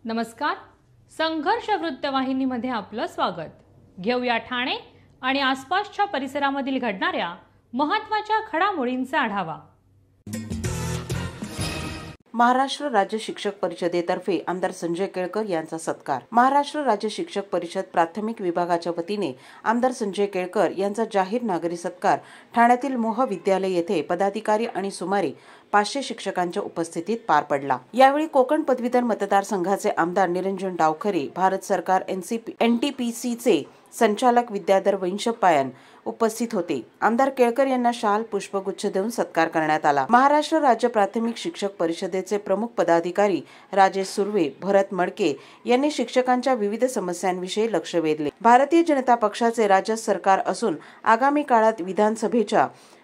नमस्कार. संघर्ष वृत्तवाहिनीमध्ये आपलं स्वागत. घेऊया ठाणे आणि आसपासच्या परिसरामधील घडणाऱ्या महत्त्वाच्या घडामोडींचा आढावा. महाराष्ट्र राज्य शिक्षक परिषदेतर्फे आमदार संजय केळकर यांचा सत्कार. महाराष्ट्र राज्य शिक्षक परिषद प्राथमिक विभागाच्या वतीने आमदार संजय केळकर यांचा जाहीर नागरी सत्कार ठाण्यातील मोह विद्यालय येथे पदाधिकारी आणि सुमारे 500 शिक्षकांच्या उपस्थितीत पार पडला. यावेळी कोकण पदवीधर मतदारसंघाचे आमदार निरंजन डावखरे, भारत सरकार NTPCचे संचालक विद्याधर वैंशपायन उपस्थित होते. आमदार केळकर यांना शाल पुष्पगुच्छ देऊन सत्कार करण्यात आला. महाराष्ट्र राज्य प्राथमिक शिक्षक परिषदेचे प्रमुख पदाधिकारी राजेश सुर्वे, भरत मडके यांनी शिक्षकांच्या विविध समस्यांविषयी लक्ष वेधले. भारतीय जनता पक्षाचे राज्य सरकार असून आगामी काळात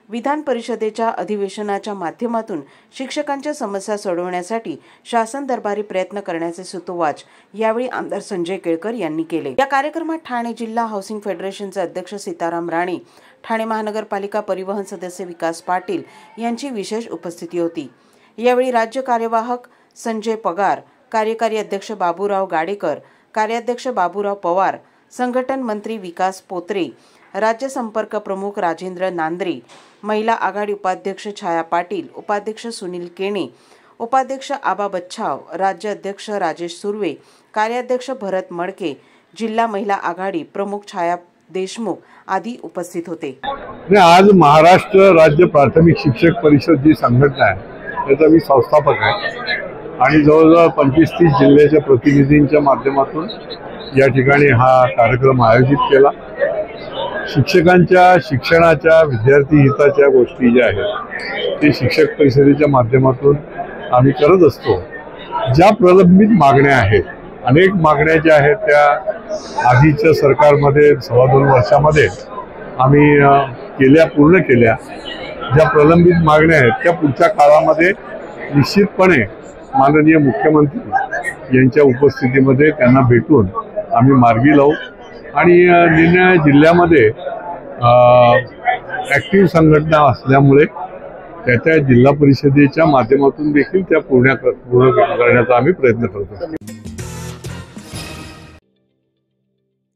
विधान परिषदेच्या अधिवेशनाच्या माध्यमातून शिक्षकांच्या समस्या सोडवण्यासाठी शासन दरबारी प्रयत्न करण्याचे सूतोवाच यावेळी आमदार संजय केळकर यांनी केले. या कार्यक्रमात ठाणे जिल्हा हाऊसिंग फेडरेशनचे अध्यक्ष सीताराम राणे, ठाणे महानगरपालिका परिवहन सदस्य विकास पाटील यांची विशेष उपस्थिती होती. यावेळी राज्य कार्यवाहक संजय पगार, कार्यकारी अध्यक्ष बाबूराव गाडेकर, कार्याध्यक्ष बाबूराव पवार, संघटन मंत्री विकास पोत्रे, राज्य संपर्क प्रमुख राजेंद्र नांद्रे, महिला आघाडी उपाध्यक्ष छाया पाटील, उपाध्यक्ष सुनील केणे, उपाध्यक्ष आबा बच्छाव, राज्य अध्यक्ष राजेश सुर्वे, कार्याध्यक्ष भरत मडके, जिल्हा महिला आघाडी प्रमुख छाया देशमुख आदी उपस्थित होते. आज महाराष्ट्र राज्य प्राथमिक शिक्षक परिषद जी संघटना आहे त्याचा मी संस्थापक आहे आणि जवळजवळ 25-30 जिल्ह्याच्या प्रतिनिधींच्या माध्यमातून या ठिकाणी हा कार्यक्रम आयोजित केला. शिक्षकांच्या शिक्षणाच्या विद्यार्थी हिताच्या गोष्टी ज्या आहेत ते शिक्षक परिषदेच्या माध्यमातून आम्ही करत असतो. ज्या प्रलंबित मागण्या आहेत, अनेक मागण्या ज्या आहेत त्या आधीच्या सरकारमध्ये 2.25 वर्षामध्ये आम्ही पूर्ण केल्या. ज्या प्रलंबित मागण्या आहेत त्या पुढच्या काळामध्ये निश्चितपणे माननीय मुख्यमंत्री यांच्या उपस्थितीमध्ये त्यांना भेटून आम्ही मार्गी लावू आणि निरनिराळ्या जिल्ह्यामध्ये ॲक्टिव्ह संघटना असल्यामुळे त्या जिल्हा परिषदेच्या माध्यमातून देखील त्या पूर्ण करण्याचा आम्ही प्रयत्न करतो.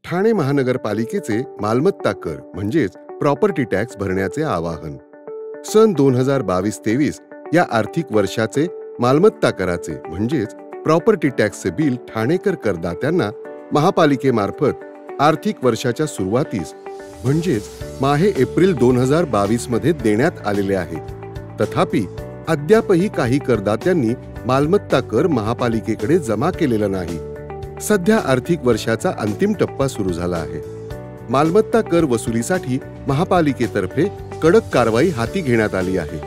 ठाणे महानगरपालिकेचे मालमत्ता कर म्हणजेच प्रॉपर्टी टॅक्स भरण्याचे आवाहन. सन 2022-23 या आर्थिक वर्षाचे मालमत्ता कराचे म्हणजेच प्रॉपर्टी टॅक्सचे बिल ठाणेकर करदात्यांना महापालिकेमार्फत आर्थिक वर्षाच्या सुरुवातीस म्हणजेच माहे एप्रिल 2022 मध्ये देण्यात आलेले आहे. तथापि अद्यापही काही करदात्यांनी मालमत्ता कर महापालिकेकडे जमा केलेला नाही. सध्या आर्थिक वर्षाचा अंतिम टप्पा सुरू झाला आहे. मालमत्ता कर वसुलीसाठी महापालिकेतर्फे कडक कारवाई हाती घेण्यात आली आहे.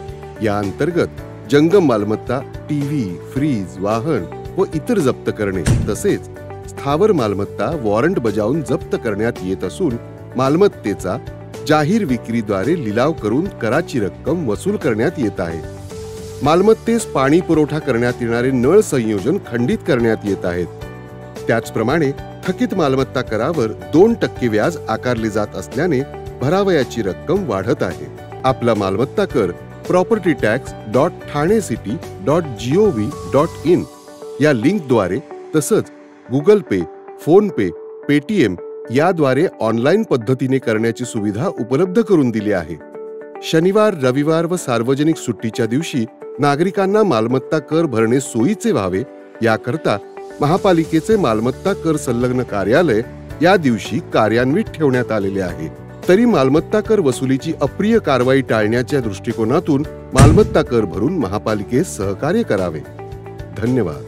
या अंतर्गत जंगम मालमत्ता, टीव्ही, फ्रीज, वाहन व इतर जप्त करणे तसेच स्थावर मालमत्ता वॉरंट बजावून जप्त करण्यात येत असून मालमत्तेचा जाहीर विक्रीद्वारे लिलाव करून कराची रक्कम वसूल करण्यात येत आहे. मालमत्तेस पाणी पुरवठा करण्यात येणारे नळ संयोजन खंडित करण्यात येत आहेत. त्याचप्रमाणे थकीत मालमत्ता करावर 2% व्याज आकारले जात असल्याने भरावयाची रक्कम वाढत आहे. आपला मालमत्ता कर propertytax.thanecity.gov.in या लिंकद्वारे तसंच गुगल पे, फोन पे, पेटीएम याद्वारे ऑनलाईन पद्धतीने करण्याची सुविधा उपलब्ध करून दिली आहे. शनिवार, रविवार व सार्वजनिक सुट्टीच्या दिवशी नागरिकांना मालमत्ता कर भरणे सोयीचे व्हावे याकरता महापालिकेचे मालमत्ता कर संलग्न कार्यालय या दिवशी कार्यान्वित ठेवण्यात आलेले आहे. तरी मालमत्ता कर वसुलीची अप्रिय कारवाई टाळण्याच्या दृष्टिकोनातून मालमत्ता कर भरून महापालिकेस सहकार्य करावे. धन्यवाद.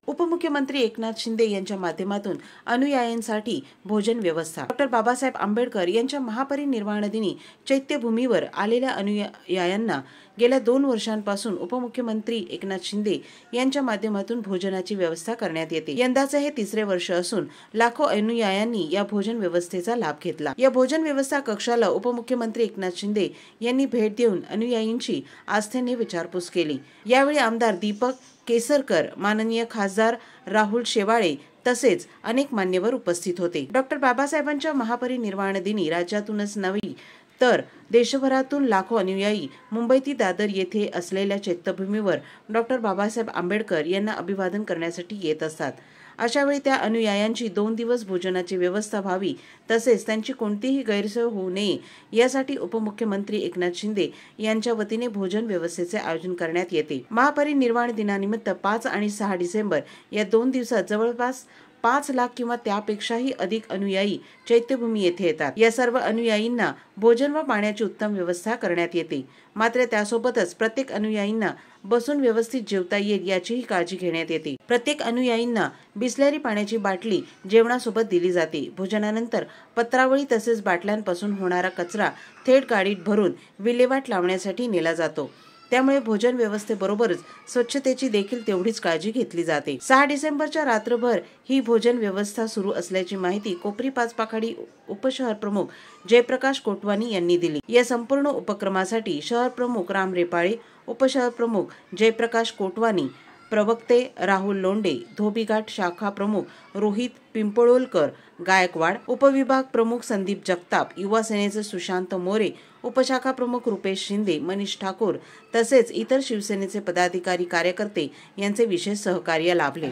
उपमुख्यमंत्री एकनाथ शिंदे यांच्या माध्यमातून अनुयायांसाठी भोजन व्यवस्था. डॉ. बाबासाहेब आंबेडकर यांच्या महापरिनिर्वाण दिनी चैत्यभूमीवर आलेल्या अनुयायांना गेल्या 2 वर्षांपासून उपमुख्यमंत्री एकनाथ शिंदे यांच्या माध्यमातून भोजनाची व्यवस्था करण्यात येते. यंदाचे हे 3रे वर्ष असून लाखो अनुयायांनी या भोजन व्यवस्थेचा लाभ घेतला. या भोजन व्यवस्था कक्षाला उपमुख्यमंत्री एकनाथ शिंदे यांनी भेट देऊन अनुयायींची आस्थेने विचारपूस केली. यावेळी आमदार दीपक केसरकर, माननीय खासदार राहुल शेवाळे तसेच अनेक मान्यवर उपस्थित होते. डॉ. बाबासाहेबांच्या महापरिनिर्वाण दिनी राज्यातूनच नवी तर देशभरातून लाखो अनुयायी मुंबईतील दादर येथे असलेल्या चैत्यभूमीवर डॉक्टर बाबासाहेब आंबेडकर यांना अभिवादन करण्यासाठी येत असतात। अशा वेळी त्या अनुयायांची 2 दिवस भोजनाची व्यवस्था व्हावी तसेच त्यांची कोणतीही गैरसोय होऊ नये यासाठी उपमुख्यमंत्री एकनाथ शिंदे यांच्या वतीने भोजन व्यवस्थेचे आयोजन करण्यात येते। महापरिनिर्वाण दिनानिमित्त 5 आणि 6 डिसेंबर या 2 दिवसात जवळपास 5 लाख किंवा त्यापेक्षाही अधिक अनुयायी चैत्यभूमी येथे येतात। या सर्व अनुयायींना भोजन व पाण्याची उत्तम व्यवस्था करण्यात येते। मात्र त्यासोबतच प्रत्येक अनुयायींना बसून व्यवस्थित जेवता येईल याचीही काळजी घेण्यात येते। प्रत्येक अनुयायींना बिसलरी पाण्याची बाटली जेवणासोबत दिली जाते। भोजनानंतर पत्रावळी तसेच बाटल्यांपासून होणारा कचरा थेट गाडीत भरून विल्हेवाट लावण्यासाठी नेला जातो। त्यामुळे भोजन व्यवस्थेबरोबरच स्वच्छतेची देखील तेवढीच काळजी घेतली जाते। 6 डिसेंबरच्या रात्रभर ही भोजन व्यवस्था सुरू असल्याची माहिती कोपरी पाचपाखाडी उपशहर प्रमुख जयप्रकाश कोटवानी यांनी दिली। या संपूर्ण उपक्रमासाठी शहर प्रमुख राम रेपाळे, उपशहर प्रमुख जयप्रकाश कोटवानी, प्रवक्ते राहुल लोंढे, धोबीघाट शाखा प्रमुख रोहित पिंपळोलकर गायकवाड, उपविभाग प्रमुख संदीप जगताप, युवा सेनेचे सुशांत मोरे, उपशाखा प्रमुख रुपेश शिंदे, मनीष ठाकूर तसेच इतर शिवसेनेचे पदाधिकारी कार्यकर्ते यांचे विशेष सहकार्य लाभले।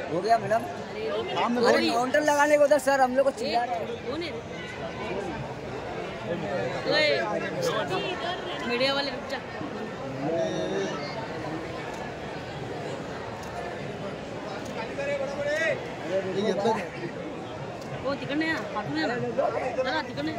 हो गया मैडम, काउंटर लगाने को उधर सर हम लोग को चिल्ला रहे हैं। मीडिया वाले रुक जा। हो तिकडे पाठवून या ना, तिकडे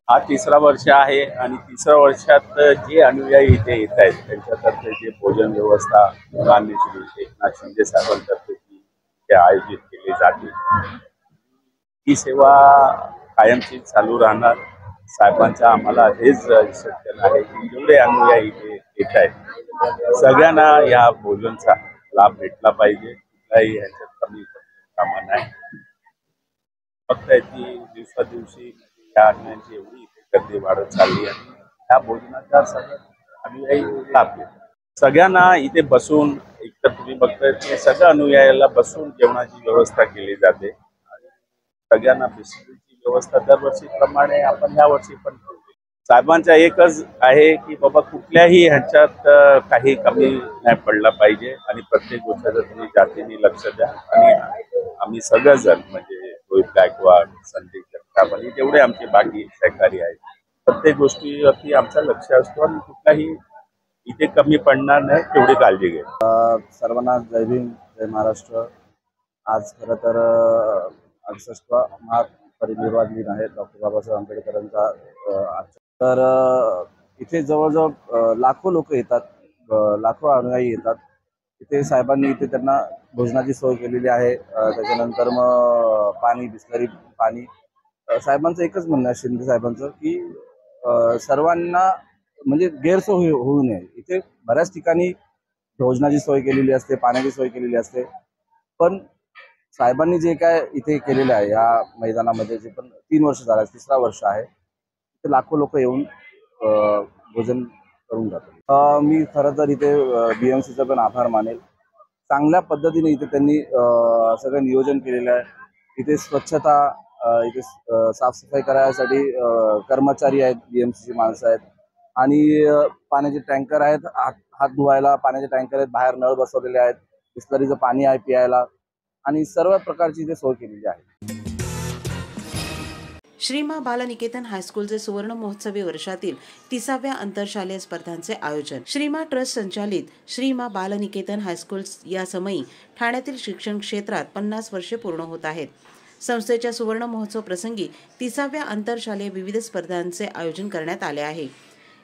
हा 3रा वर्ष आहे आणि 3ऱ्या वर्षात जे अनुयायी इथे येत आहेत त्यांच्यातर्फे जे भोजन व्यवस्था माननीय श्री एकनाथ शिंदे साहेबांतर्फे ते आयोजित केली जाते ही सेवा कायमची चालू राहणार। साहेबांचा आम्हाला हेच सत्य आहे की जेवढे अनुयायी इथे येत आहेत सगळ्यांना या भोजनचा लाभ भेटला पाहिजे। कुठलाही ह्याच्यात कमी कामा नाही, फक्त ती दिवसादिवशी या अन्नाची एवढी गर्दी वाढत चालली आणि ह्या भोजनाचा सगळं अनुयायी लाभ घेतात। सगळ्यांना इथे बसून एकतर तुम्ही बघताय की सगळ्या अनुयायाला बसून जेवणाची व्यवस्था केली जाते आणि सगळ्यांना बिस्किटची व्यवस्था दरवर्षीप्रमाणे आपण ह्या वर्षी पण ठेवली। साहेबांचा एकच आहे की बाबा कुठल्याही ह्याच्यात काही कमी नाही पडला पाहिजे आणि प्रत्येक गोष्टीचं तुम्ही जातीने लक्ष द्या आणि आम्ही सगळेजण म्हणजे रोहित गायकवाड, संदीप जगताप आणि जेवढे आमचे बाकी सहकारी आहेत प्रत्येक गोष्टीवरती आमचं लक्ष असतो आणि कुठलाही इथे कमी पडणार नाही तेवढी काळजी घे। सर्वांना जय भीम, जय महाराष्ट्र। आज खरं तर 68वा महापरिनिर्वाण दिन आहे डॉक्टर बाबासाहेब आंबेडकरांचा। तर इथे जवळजवळ लाखो लोक येतात, लाखो अनुयायी येतात। इथे साहेबांनी इथे त्यांना भोजनाची सोय केलेली आहे। त्याच्यानंतर मग पाणी, बिस्लरी पाणी। साहेबांचं एकच म्हणणं आहे शिंदे साहेबांचं की सर्वांना म्हणजे गैरसोय होऊ नये। इथे बऱ्याच ठिकाणी भोजनाची सोय केलेली असते, पाण्याची सोय केलेली असते, पण साहेबांनी जे काय इथे केलेलं आहे या मैदानामध्ये जे पण 3 वर्ष झालं, 3रा वर्ष आहे, इथे लाखो लोक येऊन भोजन करून जातात। मी खरं तर इथे BMCचा पण आभार मानेल। चांगल्या पद्धतीने इथे त्यांनी सगळं नियोजन केलेलं आहे। इथे स्वच्छता, इथे साफसफाई करायसाठी कर्मचारी आहेत, BMCची माणसं आहेत आणि पाण्याचे टँकर आहेत, हात धुवायला पाण्याचे टँकर आहेत, बाहेर नळ बसवलेले आहेत, बिस्लरीचं पाणी आहे पियायला आणि सर्व प्रकारची इथे सोय केलेली आहे। श्रीमा बालनिकेतन हायस्कूलचे सुवर्ण महोत्सवी वर्षातील 30व्या आंतरशालेय स्पर्धांचे आयोजन. श्रीमा ट्रस्ट संचालित श्रीमा बालनिकेतन हायस्कूल या समयी ठाण्यातील शिक्षण क्षेत्रात 50 वर्षे पूर्ण होत आहेत. संस्थेच्या सुवर्ण महोत्सव प्रसंगी 30व्या आंतरशालेय विविध स्पर्धांचे आयोजन करण्यात आले आहे.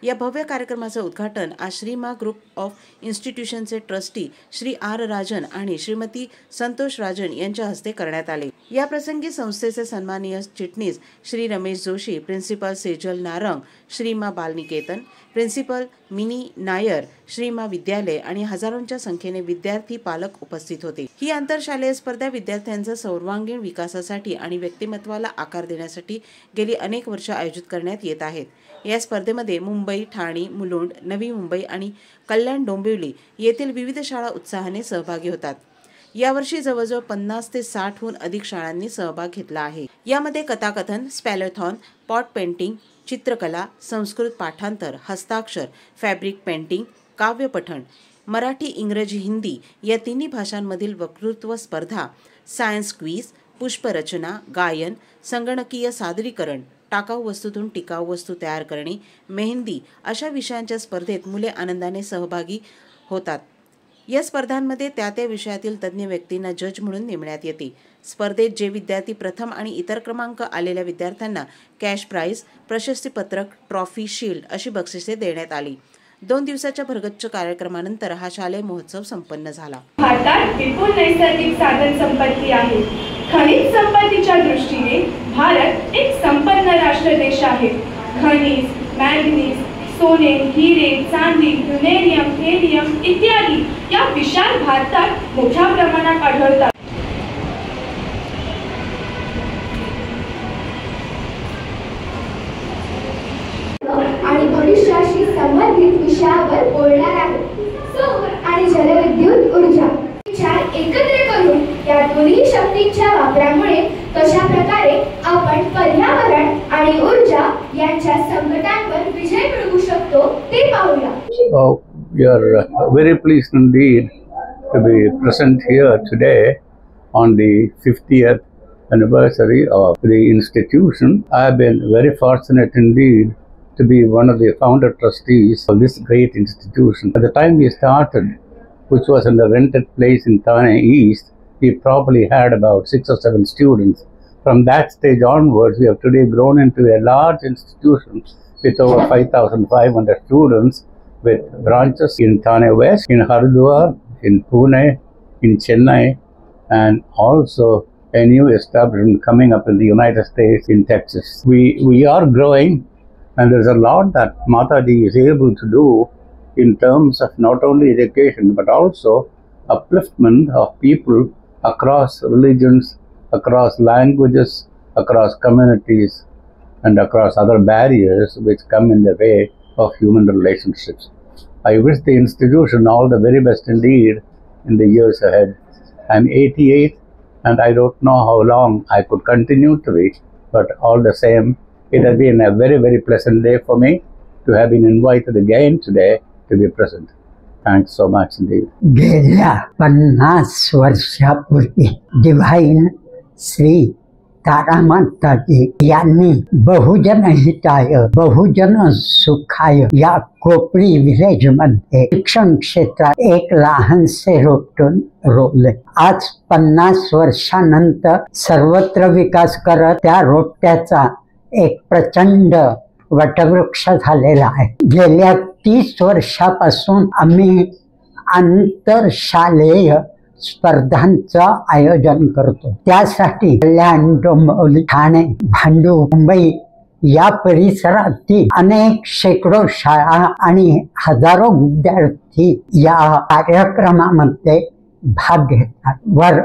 या भव्य कार्यक्रमाचे उद्घाटन आज श्रीमा ग्रुप ऑफ इन्स्टिट्यूशनचे ट्रस्टी श्री आर राजन आणि श्रीमती संतोष राजन यांच्या हस्ते करण्यात आले. या प्रसंगी संस्थेचे सन्माननीय चिटणीस श्री रमेश जोशी, प्रिन्सिपल सेजल नारंग, श्रीमा बालनिकेतन, प्रिन्सिपल मिनी नायर, श्रीमा विद्यालय आणि हजारोंच्या संख्येने विद्यार्थी पालक उपस्थित होते. ही आंतरशालेय स्पर्धा विद्यार्थ्यांच्या सर्वांगीण विकासासाठी आणि व्यक्तिमत्वाला आकार देण्यासाठी गेली अनेक वर्षे आयोजित करण्यात येत आहेत. या स्पर्धेमध्ये मुंबई, ठाणे, मुलुंड, नवी मुंबई आणि कल्याण डोंबिवली येथील विविध शाळा उत्साहाने सहभागी होतात. यावर्षी जवळजवळ 50 ते 60हून अधिक शाळांनी सहभाग घेतला आहे. यामध्ये कथाकथन, स्पॅलोथॉन, पॉट पेंटिंग, चित्रकला, संस्कृत पाठांतर, हस्ताक्षर, फॅब्रिक पेंटिंग, काव्य पठण, मराठी, इंग्रजी, हिंदी या तिन्ही भाषांमधील वक्तृत्व स्पर्धा, सायन्स क्विज, पुष्परचना, गायन, संगणकीय सादरीकरण, टाकाऊ वस्तूतून टिकाऊ वस्तू तयार करणे, मेहंदी अशा विषयांच्या स्पर्धेत मुले आनंदाने सहभागी होतात. या स्पर्धांमध्ये त्या विषयातील तज्ज्ञ व्यक्तींना जज म्हणून नेमण्यात येते. स्पर्धेत जे विद्यार्थी प्रथम आणि इतर क्रमांक आलेल्या विद्यार्थ्यांना कॅश प्राइज, प्रशस्तीपत्रक, ट्रॉफी, शील्ड अशी बक्षिसे देण्यात आली. 2 दिवसाच्या भरगच्च कार्यक्रमानंतर हा शालेय महोत्सव संपन्न झाला. भारतात विपुल नैसर्गिक साधन संपत्ती आहे. खनिज संपत्तीच्या दृष्टीने भारत एक संपन्न राष्ट्र देश आहे. खनिज, मॅंगनीज, सोने, हिरे, चांदी, युरेनियम, हेलियम इत्यादी या विशाल भारतात मोठ्या प्रमाणात आढळतात. आणि भविष्याशी संबंधित विषयावर बोलणार आहे. सौर आणि जलविद्युत ऊर्जा एकत्र करून या दोन्ही शक्तींच्या वापरामुळे कशा प्रकारे आपण पर्यावरण आणि ऊर्जा यांच्या संकटांवर विजय मिळवू शकतो ते पाहूया. We are very pleased indeed to be present here today on the 50th anniversary of the institution. I have been very fortunate indeed to be one of the founder trustees of this great institution. At the time we started, which was in a rented place in Thane East, we probably had about 6 or 7 students. From that stage onwards, we have today grown into a large institution with over 5,500 students, with branches in Thane West, in Haridwar, in Pune, in Chennai, and also a new establishment coming up in the United States, in Texas. We are growing, and there's a lot that Mataji is able to do in terms of not only education but also upliftment of people across religions, across languages, across communities, and across other barriers which come in the way of human relationships. I wish the institution all the very best indeed in the years ahead. I'm 88 and I don't know how long I could continue to be, but all the same, it has been a very, very pleasant day for me to have been invited again today to be present. Thanks so much indeed. गेल्या 50 वर्षापूर्वी divine Shri तारामाताजी यांनी बहुजन हिताय बहुजन सुखाय या कोपरी village मध्ये शिक्षण क्षेत्रात एक लहानसे रोपटून रोवले. आज 50 वर्षानंतर सर्वत्र विकास करत त्या रोपट्याचा एक प्रचंड वटवृक्ष झालेला आहे. गेल्या 30 वर्षापासून आम्ही आंतरशालेय स्पर्धांचं आयोजन करतो. त्यासाठी कल्याण, डोंबिवली, ठाणे, भांडूप, मुंबई या परिसरातील अनेक शेकडो शाळा आणि हजारो विद्यार्थी या कार्यक्रमामध्ये भाग घेतात. वर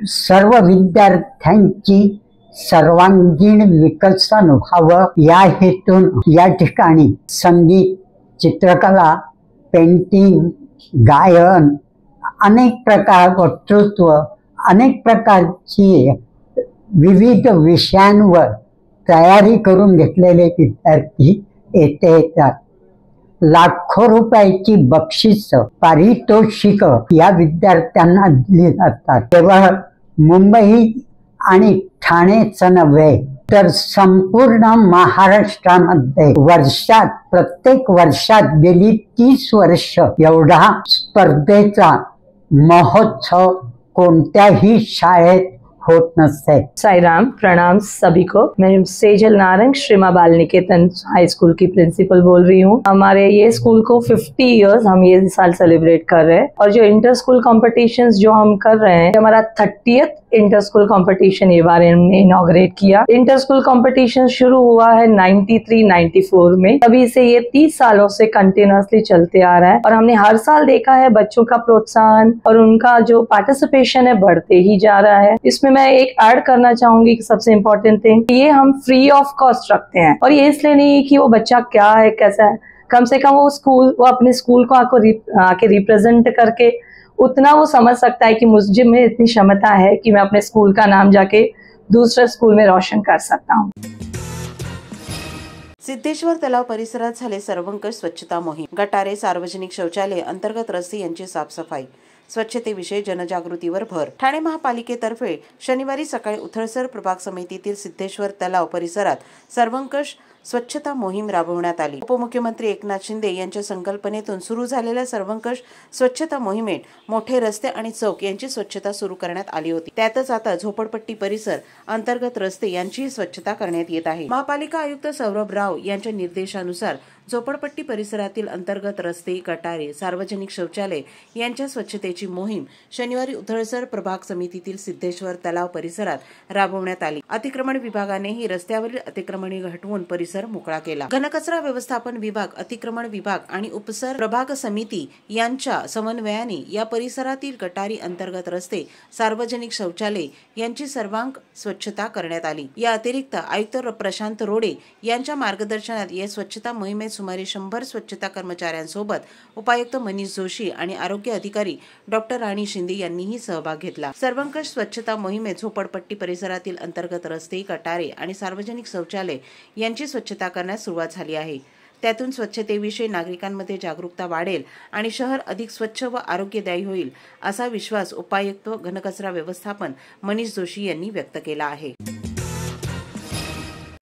सर्व विद्यार्थ्यांची सर्वांगीण विकसन व्हावं या हेतून या ठिकाणी संगीत, चित्रकला, पेंटिंग, गायन, अनेक प्रकार वक्तृत्व, अनेक प्रकारची विविध विषयांवर तयारी करून घेतलेले विद्यार्थी येथे येतात. लाखो रुपयाची बक्षीस, पारितोषिक या विद्यार्थ्यांना दिली जातात. केवळ मुंबई आणि ठाणेच नव्हे तर संपूर्ण महाराष्ट्रामध्ये प्रत्येक वर्षात गेली 30 वर्ष एवढा स्पर्धेचा महोत्सव कोणत्याही शाळेत होत नसते। साई राम, प्रणाम सभी को। मैं सेजल नारंग श्री मां बाल निकेतन हाई स्कूल की प्रिंसिपल बोल रही हूँ। हमारे ये स्कूल को 50 इयर्स हम ये साल सेलिब्रेट कर रहे हैं और जो इंटर स्कूल कॉम्पिटिशन्स जो हम कर रहे हैं, हमारा 30th इंटर स्कूल कॉम्पिटिशन ये बार हमने इनॉग्रेट किया। इंटर स्कूल कॉम्पिटिशन शुरू हुआ है 93-94 में, तभी से ये 30 सालों से कंटिन्यूसली चलते आ रहा है और हमने हर साल देखा है बच्चों का प्रोत्साहन और उनका जो पार्टिसिपेशन है बढ़ते ही जा रहा है। इसमें मैं एक ऐड करना चाहूंगी कि सबसे इम्पोर्टेंट थिंग, ये हम फ्री ऑफ कॉस्ट रखते हैं और ये इसलिए नहीं कि वो बच्चा क्या है कैसा है, कम से कम वो अपने स्कूल को आके रिप्रेजेंट करके उतना वो समझ सकता है कि मुझे में इतनी क्षमता है कि मैं अपने स्कूल का नाम जाके दूसरे स्कूल में रोशन कर सकता हूँ। सिद्धेश्वर तलाव परिसरात झाले सर्वंकष स्वच्छता मोहीम। गटारे, सार्वजनिक शौचालय, अंतर्गत रस्ते यांची साफसफाई, स्वच्छतेविषयी जनजागृतीवर भर। ठाणे महापालिकेतर्फे शनिवारी सकाळी उथळसर प्रभाग समितीतील सिद्धेश्वर तलाव परिसरात सर्वंकष स्वच्छता मोहीम राबवण्यात आली। उपमुख्यमंत्री एकनाथ शिंदे यांच्या संकल्पनेतून सुरू झालेल्या सर्वंकष स्वच्छता मोहिमेत मोठे रस्ते आणि चौक यांची स्वच्छता सुरू करण्यात आली होती। त्यातच आता झोपडपट्टी परिसर, अंतर्गत रस्ते यांची स्वच्छता करण्यात येत आहे। महापालिका आयुक्त सौरभ राव यांच्या निर्देशानुसार झोपडपट्टी परिसरातील अंतर्गत रस्ते, गटारे, सार्वजनिक शौचालय यांच्या स्वच्छतेची मोहीम शनिवारी उथळसर प्रभाग समितीतील सिद्धेश्वर तलाव परिसरात राबवण्यात आली। अतिक्रमण विभागानेही रस्त्यावरील अतिक्रमणे हटवून परिसर मोकळा केला। घनकचरा व्यवस्थापन विभाग, अतिक्रमण विभाग आणि उपसर प्रभाग समिती यांच्या समन्वयाने या परिसरातील गटारी, अंतर्गत रस्ते, सार्वजनिक शौचालय यांची सर्वांग स्वच्छता करण्यात आली। या अतिरिक्त आयुक्त प्रशांत रोडे यांच्या मार्गदर्शनात या स्वच्छता मोहिमेत सुमारे 100 स्वच्छता कर्मचाऱ्यांसोबत उपायुक्त मनीष जोशी आणि आरोग्य अधिकारी डॉक्टर राणी शिंदे यांनीही सहभाग घेतला। सर्वंकष स्वच्छता मोहिमेत झोपडपट्टी परिसरातील अंतर्गत रस्ते, गटारे आणि सार्वजनिक शौचालय यांची स्वच्छता करण्यास सुरुवात झाली आहे। त्यातून स्वच्छतेविषयी नागरिकांमध्ये जागरूकता वाढेल आणि शहर अधिक स्वच्छ व आरोग्यदायी होईल असा विश्वास उपायुक्त घनकचरा व्यवस्थापन मनीष जोशी यांनी व्यक्त केला आहे।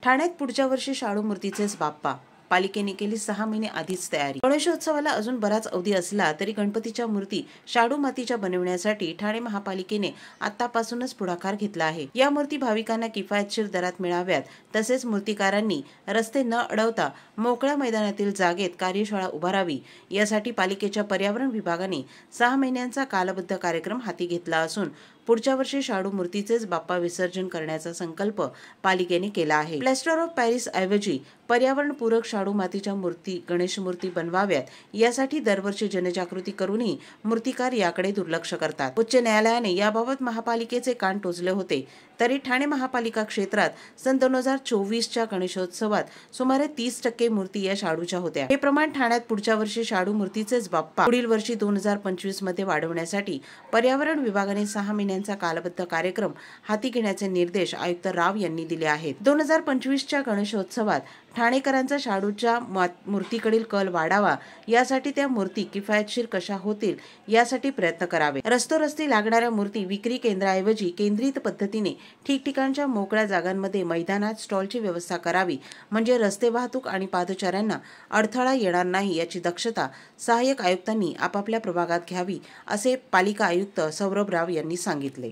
ठाण्यात पुढच्या वर्षी शाडू मूर्तीचेच बाप्पा, पालिकेने केली 6 महिने आधीच तयारी। गणेशोत्सवाला अजून बराच अवधी असला तरी गणपतीच्या मूर्ती शाडू मातीच्या बनवण्यासाठी ठाणे महापालिकेने आतापासूनच पुढाकार घेतला आहे। या मूर्ती भाविकांना किफायतशीर दरात मिळाव्यात, तसेच मूर्तिकारांनी रस्ते न अडवता मोकळ्या मैदानातील जागेत कार्यशाळा उभारावी यासाठी पालिकेच्या पर्यावरण विभागाने 6 महिन्यांचा कालबद्ध कार्यक्रम हाती घेतला असून पुढच्या वर्षी शाडू मूर्तीचेच बाप्पा विसर्जन करण्याचा संकल्प पालिकेने केला आहे। प्लॅस्टर ऑफ पॅरिस ऐवजी पर्यावरणपूरक शाडू मातीच्या मूर्ती, गणेश मूर्ती बनवाव्यात यासाठी दरवर्षी जनजागृती करूनही मूर्तिकार याकडे दुर्लक्ष करतात। उच्च न्यायालयाने याबाबत महापालिकेचे कान टोचले होते, तरी ठाणे महापालिका क्षेत्रात सन 2024च्या गणेशोत्सवात सुमारे 30% मूर्ती या शाडूच्या होत्या। हे प्रमाण ठाण्यात पुढच्या वर्षी शाडू मूर्तीचेच बाप्पा पुढील वर्षी 2025 मध्ये वाढवण्यासाठी पर्यावरण विभागाने 6 महिन्यांचा कालबद्ध कार्यक्रम हाती घेण्याचे निर्देश आयुक्त राव यांनी दिले आहेत। 2025च्या गणेशोत्सवात ठाणेकरांचा शाडूच्या मूर्तीकडील कल वाढावा यासाठी त्या मूर्ती किफायतशीर कशा होतील यासाठी प्रयत्न करावे। रस्ते लागणाऱ्या मूर्ती विक्री केंद्राऐवजी केंद्रित पद्धतीने ठिकठिकाणच्या मोकळ्या जागांमध्ये मैदानात स्टॉलची व्यवस्था करावी, म्हणजे रस्ते वाहतूक आणि पादचाऱ्यांना अडथळा येणार नाही याची दक्षता सहाय्यक आयुक्तांनी आपापल्या प्रभागात घ्यावी, असे पालिका आयुक्त सौरभ राव यांनी सांगितले।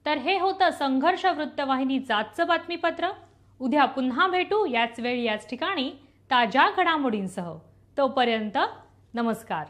तर हे होतं संघर्ष वृत्तवाहिनीचं आजचं बातमीपत्र। उद्या पुन्हा भेटू याच वेळी याच ठिकाणी ताज्या घडामोडींसह। तोपर्यंत नमस्कार।